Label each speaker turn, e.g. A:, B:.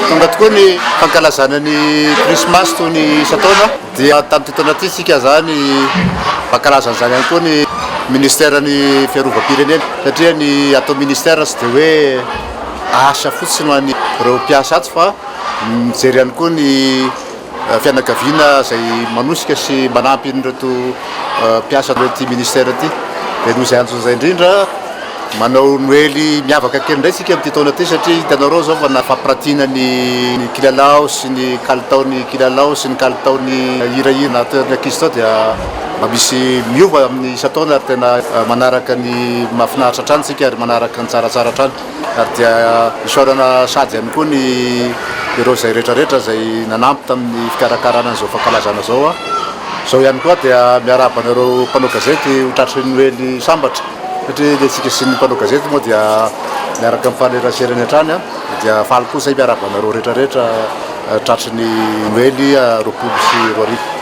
A: tonga tokoa ny fankalazana ny krismasy toy ny isataona dia tamin'ity taona ity sika zany fankalazan'izany ihany koa ny ministère ny fiarovam-pirenena satria ny atao ministère tsy dia hoe asa fotsiny ho an'ny ireo mpiasa ato fa mijery ihany koa ny fianakaviana izay manosika sy manampy nyreto mpiasa rety ministère ity dia noho izay antony izay indrindra manao noely miavaka kely indray sika amin'ity taona ity satria hitanareo zao fa nafampiratiana ny kilalao sy ny kalitaon'ny kilalao sy ny kalitaon'ny hirahira nataon'ny ankizy tao dia mba misy miova amin'ny isataona ary tena manaraka ny mahafinaritra hatrany sika ary manaraka ny tsaratsara hatrany ary dia isaorana sady ihany koa ny ireo izay rehetrarehetra izay nanampy tamin'ny fikarakarana an'izao fankalazana zao zao ihany koa dia miarahaba anareo mpanao gazety ho tratry ny noely sambatra satria le tsika sy ny mpanao gazety moa dia miaraka amin'ny fahalerasirany hatrany dia faly koa izay miarahaba anareo rehetrarehetra tratry ny noely roapolo sy roarivo